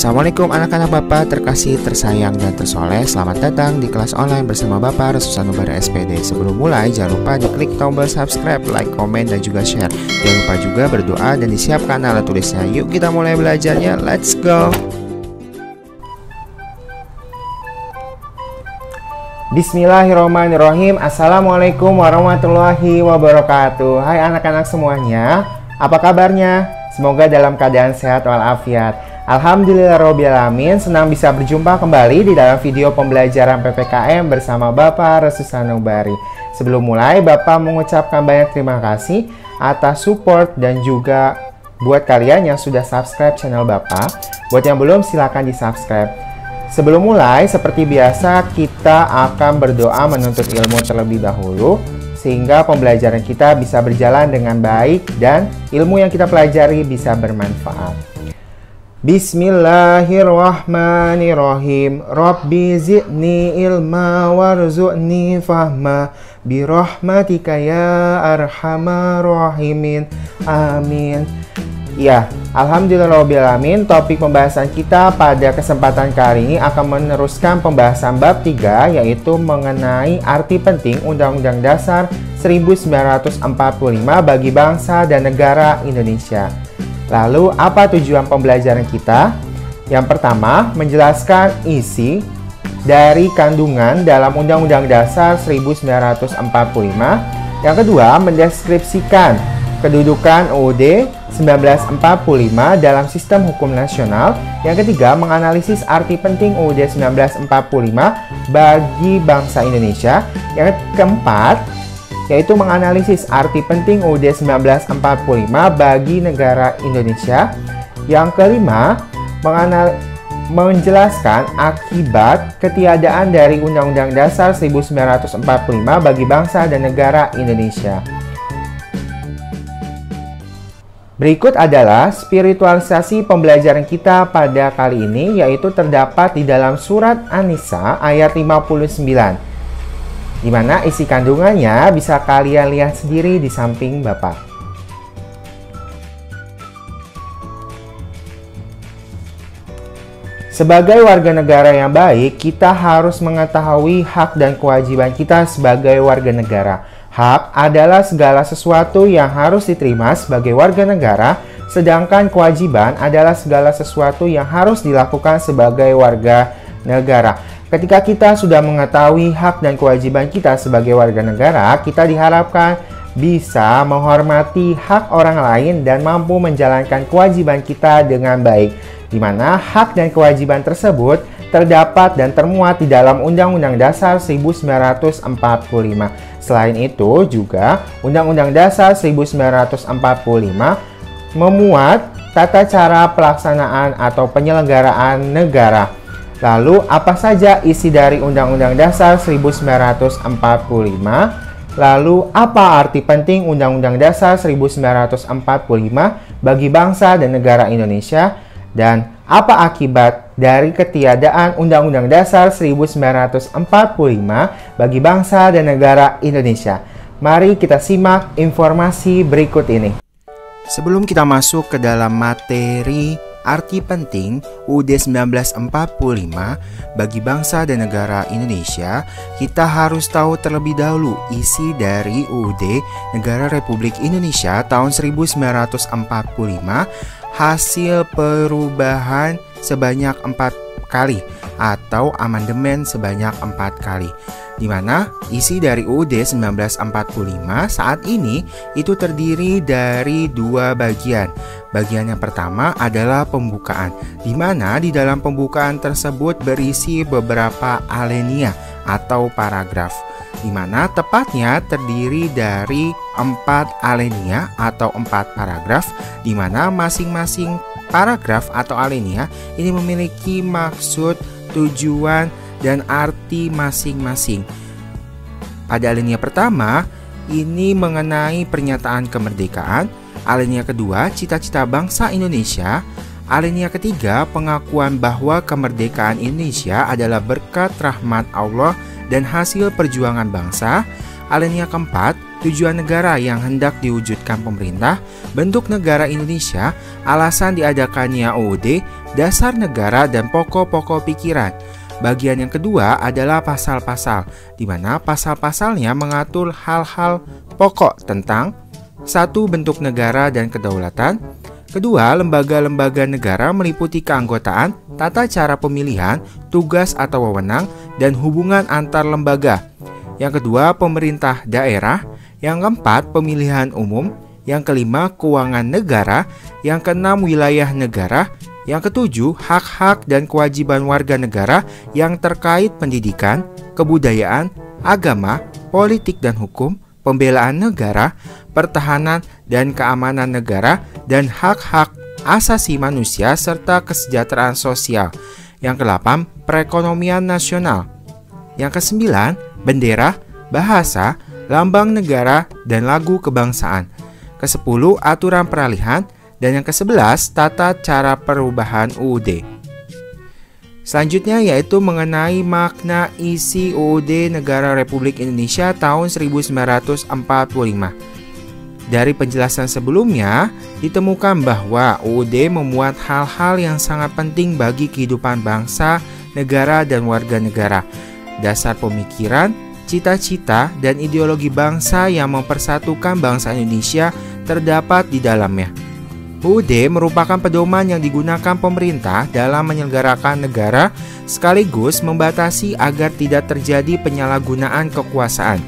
Assalamualaikum anak-anak Bapak terkasih, tersayang, dan tersoleh. Selamat datang di kelas online bersama Bapak Restu Sanubari SPD. Sebelum mulai, jangan lupa diklik tombol subscribe, like, komen, dan juga share. Jangan lupa juga berdoa dan disiapkan alat tulisnya. Yuk kita mulai belajarnya, let's go. Bismillahirrahmanirrahim. Assalamualaikum warahmatullahi wabarakatuh. Hai anak-anak semuanya, apa kabarnya? Semoga dalam keadaan sehat walafiat. Alhamdulillahirrahmanirrahim, senang bisa berjumpa kembali di dalam video pembelajaran PPKM bersama Bapak Restu Sanubari. Sebelum mulai, Bapak mengucapkan banyak terima kasih atas support dan juga buat kalian yang sudah subscribe channel Bapak. Buat yang belum, silahkan di subscribe. Sebelum mulai, seperti biasa, kita akan berdoa menuntut ilmu terlebih dahulu, sehingga pembelajaran kita bisa berjalan dengan baik dan ilmu yang kita pelajari bisa bermanfaat. Bismillahirrahmanirrahim. Rabbi zidni ilma warzuqni fahma birahmatika ya arhamar rahimin. Amin. Ya, alhamdulillahirrahmanirrahim. Topik pembahasan kita pada kesempatan kali ini akan meneruskan pembahasan bab 3, yaitu mengenai arti penting Undang-Undang Dasar 1945 bagi bangsa dan negara Indonesia. Lalu, apa tujuan pembelajaran kita? Yang pertama, menjelaskan isi dari kandungan dalam Undang-Undang Dasar 1945. Yang kedua, mendeskripsikan kedudukan UUD 1945 dalam sistem hukum nasional. Yang ketiga, menganalisis arti penting UUD 1945 bagi bangsa Indonesia. Yang keempat, yaitu menganalisis arti penting UUD 1945 bagi negara Indonesia. Yang kelima, menjelaskan akibat ketiadaan dari Undang-Undang Dasar 1945 bagi bangsa dan negara Indonesia. Berikut adalah spiritualisasi pembelajaran kita pada kali ini, yaitu terdapat di dalam surat An-Nisa ayat 59. Di mana isi kandungannya bisa kalian lihat sendiri di samping Bapak. Sebagai warga negara yang baik, kita harus mengetahui hak dan kewajiban kita sebagai warga negara. Hak adalah segala sesuatu yang harus diterima sebagai warga negara, sedangkan kewajiban adalah segala sesuatu yang harus dilakukan sebagai warga negara. Ketika kita sudah mengetahui hak dan kewajiban kita sebagai warga negara, kita diharapkan bisa menghormati hak orang lain dan mampu menjalankan kewajiban kita dengan baik, di mana hak dan kewajiban tersebut terdapat dan termuat di dalam Undang-Undang Dasar 1945. Selain itu juga, Undang-Undang Dasar 1945 memuat tata cara pelaksanaan atau penyelenggaraan negara. Lalu, apa saja isi dari Undang-Undang Dasar 1945? Lalu, apa arti penting Undang-Undang Dasar 1945 bagi bangsa dan negara Indonesia? Dan apa akibat dari ketiadaan Undang-Undang Dasar 1945 bagi bangsa dan negara Indonesia? Mari kita simak informasi berikut ini. Sebelum kita masuk ke dalam materi arti penting UUD 1945 bagi bangsa dan negara Indonesia, kita harus tahu terlebih dahulu isi dari UUD Negara Republik Indonesia tahun 1945, hasil perubahan sebanyak 4 kali atau amandemen sebanyak 4 kali. Di mana isi dari UUD 1945 saat ini itu terdiri dari 2 bagian. Bagian yang pertama adalah pembukaan, di mana di dalam pembukaan tersebut berisi beberapa alinea atau paragraf, di mana tepatnya terdiri dari 4 alinea atau 4 paragraf, di mana masing-masing paragraf atau alinea ini memiliki maksud, tujuan, dan arti masing-masing. Pada alinea pertama, ini mengenai pernyataan kemerdekaan. Alinea kedua, cita-cita bangsa Indonesia. Alinea ketiga, pengakuan bahwa kemerdekaan Indonesia adalah berkat rahmat Allah dan hasil perjuangan bangsa. Alinea keempat, tujuan negara yang hendak diwujudkan pemerintah, bentuk negara Indonesia, alasan diadakannya UUD, dasar negara dan pokok-pokok pikiran. Bagian yang kedua adalah pasal-pasal, di mana pasal-pasalnya mengatur hal-hal pokok tentang 1. Bentuk negara dan kedaulatan. 2. Lembaga-lembaga negara meliputi keanggotaan, tata cara pemilihan, tugas atau wewenang, dan hubungan antar lembaga. Yang kedua, pemerintah daerah. Yang keempat, pemilihan umum. Yang kelima, keuangan negara. Yang keenam, wilayah negara. Yang ketujuh, hak-hak dan kewajiban warga negara yang terkait pendidikan, kebudayaan, agama, politik dan hukum, pembelaan negara, pertahanan dan keamanan negara, dan hak-hak asasi manusia serta kesejahteraan sosial. Yang kedelapan, perekonomian nasional. Yang kesembilan, bendera, bahasa, lambang negara, dan lagu kebangsaan. Kesepuluh, aturan peralihan. Dan yang ke-11, tata cara perubahan UUD. Selanjutnya yaitu mengenai makna isi UUD Negara Republik Indonesia tahun 1945. Dari penjelasan sebelumnya, ditemukan bahwa UUD memuat hal-hal yang sangat penting bagi kehidupan bangsa, negara, dan warga negara. Dasar pemikiran, cita-cita, dan ideologi bangsa yang mempersatukan bangsa Indonesia terdapat di dalamnya. UUD merupakan pedoman yang digunakan pemerintah dalam menyelenggarakan negara sekaligus membatasi agar tidak terjadi penyalahgunaan kekuasaan.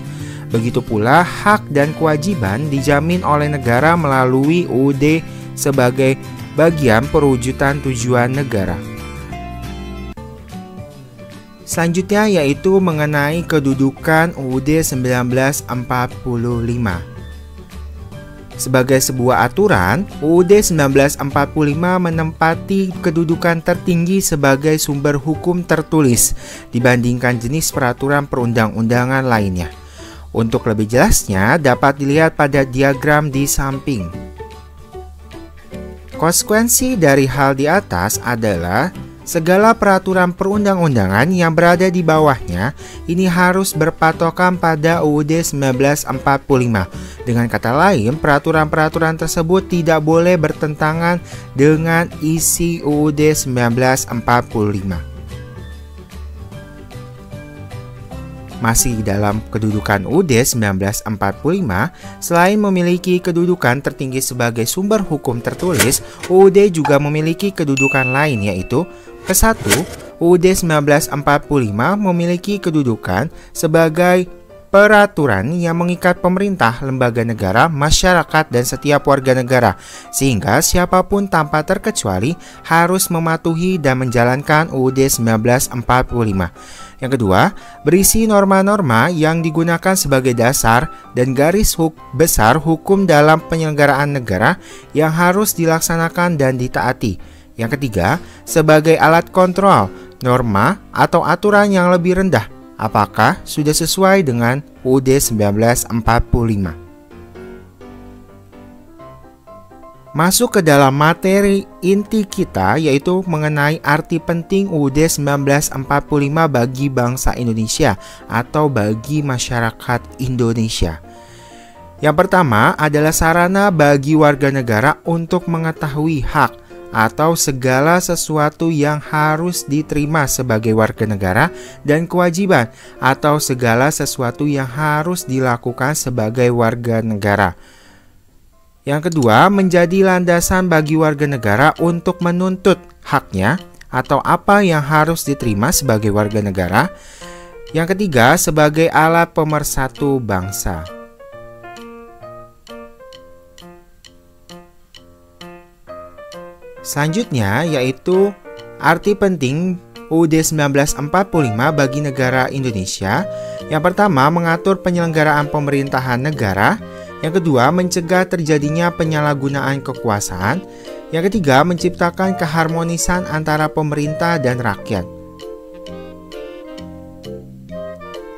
Begitu pula hak dan kewajiban dijamin oleh negara melalui UUD sebagai bagian perwujudan tujuan negara. Selanjutnya yaitu mengenai kedudukan UUD 1945. Sebagai sebuah aturan, UUD 1945 menempati kedudukan tertinggi sebagai sumber hukum tertulis dibandingkan jenis peraturan perundang-undangan lainnya. Untuk lebih jelasnya dapat dilihat pada diagram di samping. Konsekuensi dari hal di atas adalah segala peraturan perundang-undangan yang berada di bawahnya ini harus berpatokan pada UUD 1945. Dengan kata lain, peraturan-peraturan tersebut tidak boleh bertentangan dengan isi UUD 1945. Masih dalam kedudukan UUD 1945, selain memiliki kedudukan tertinggi sebagai sumber hukum tertulis, UUD juga memiliki kedudukan lain yaitu ke-1, UUD 1945 memiliki kedudukan sebagai peraturan yang mengikat pemerintah, lembaga negara, masyarakat, dan setiap warga negara, sehingga siapapun tanpa terkecuali harus mematuhi dan menjalankan UUD 1945. Yang kedua, berisi norma-norma yang digunakan sebagai dasar dan garis besar hukum dalam penyelenggaraan negara yang harus dilaksanakan dan ditaati. Yang ketiga, sebagai alat kontrol, norma atau aturan yang lebih rendah, apakah sudah sesuai dengan UUD 1945. Masuk ke dalam materi inti kita yaitu mengenai arti penting UUD 1945 bagi bangsa Indonesia atau bagi masyarakat Indonesia. Yang pertama adalah sarana bagi warga negara untuk mengetahui hak atau segala sesuatu yang harus diterima sebagai warga negara dan kewajiban atau segala sesuatu yang harus dilakukan sebagai warga negara. Yang kedua, menjadi landasan bagi warga negara untuk menuntut haknya atau apa yang harus diterima sebagai warga negara. Yang ketiga, sebagai alat pemersatu bangsa. Selanjutnya yaitu arti penting UUD 1945 bagi negara Indonesia. Yang pertama, mengatur penyelenggaraan pemerintahan negara. Yang kedua, mencegah terjadinya penyalahgunaan kekuasaan. Yang ketiga, menciptakan keharmonisan antara pemerintah dan rakyat.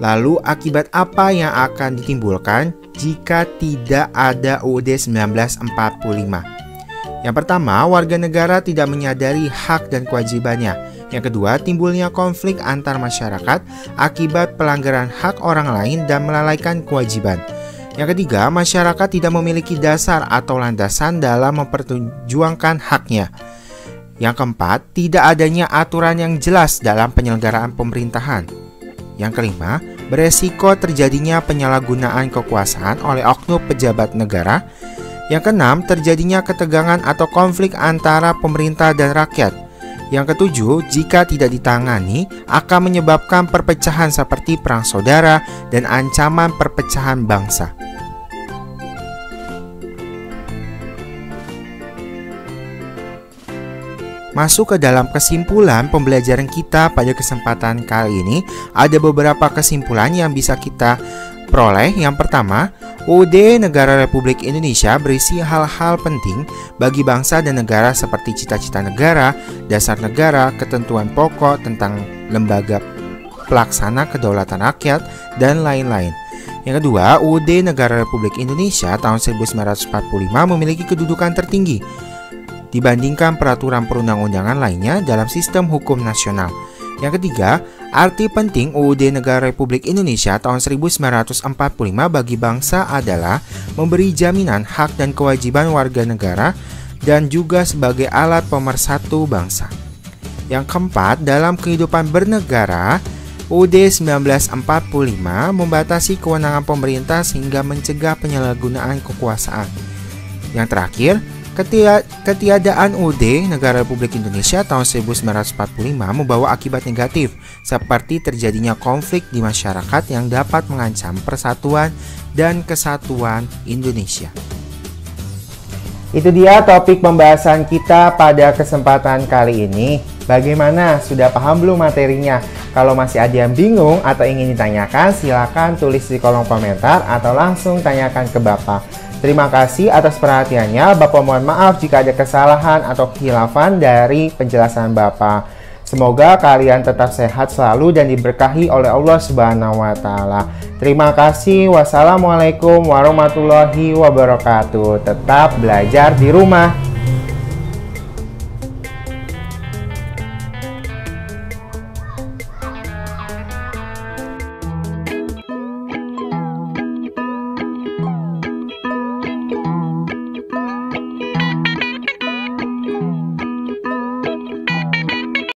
Lalu, akibat apa yang akan ditimbulkan jika tidak ada UUD 1945? Yang pertama, warga negara tidak menyadari hak dan kewajibannya. Yang kedua, timbulnya konflik antar masyarakat akibat pelanggaran hak orang lain dan melalaikan kewajiban. Yang ketiga, masyarakat tidak memiliki dasar atau landasan dalam memperjuangkan haknya. Yang keempat, tidak adanya aturan yang jelas dalam penyelenggaraan pemerintahan. Yang kelima, beresiko terjadinya penyalahgunaan kekuasaan oleh oknum pejabat negara. Yang keenam, terjadinya ketegangan atau konflik antara pemerintah dan rakyat. Yang ketujuh, jika tidak ditangani, akan menyebabkan perpecahan seperti perang saudara dan ancaman perpecahan bangsa. Masuk ke dalam kesimpulan pembelajaran kita pada kesempatan kali ini, ada beberapa kesimpulan yang bisa kita peroleh. Yang pertama, UUD Negara Republik Indonesia berisi hal-hal penting bagi bangsa dan negara seperti cita-cita negara, dasar negara, ketentuan pokok tentang lembaga pelaksana kedaulatan rakyat, dan lain-lain. Yang kedua, UUD Negara Republik Indonesia tahun 1945 memiliki kedudukan tertinggi dibandingkan peraturan perundang-undangan lainnya dalam sistem hukum nasional. Yang ketiga, arti penting UUD Negara Republik Indonesia tahun 1945 bagi bangsa adalah memberi jaminan hak dan kewajiban warga negara dan juga sebagai alat pemersatu bangsa. Yang keempat, dalam kehidupan bernegara, UUD 1945 membatasi kewenangan pemerintah sehingga mencegah penyalahgunaan kekuasaan. Yang terakhir, ketiadaan UUD Negara Republik Indonesia tahun 1945 membawa akibat negatif seperti terjadinya konflik di masyarakat yang dapat mengancam persatuan dan kesatuan Indonesia. Itu dia topik pembahasan kita pada kesempatan kali ini. Bagaimana? Sudah paham belum materinya? Kalau masih ada yang bingung atau ingin ditanyakan, silakan tulis di kolom komentar atau langsung tanyakan ke Bapak. Terima kasih atas perhatiannya. Bapak mohon maaf jika ada kesalahan atau khilafan dari penjelasan Bapak. Semoga kalian tetap sehat selalu dan diberkahi oleh Allah Subhanahu wa Ta'ala. Terima kasih. Wassalamualaikum warahmatullahi wabarakatuh. Tetap belajar di rumah.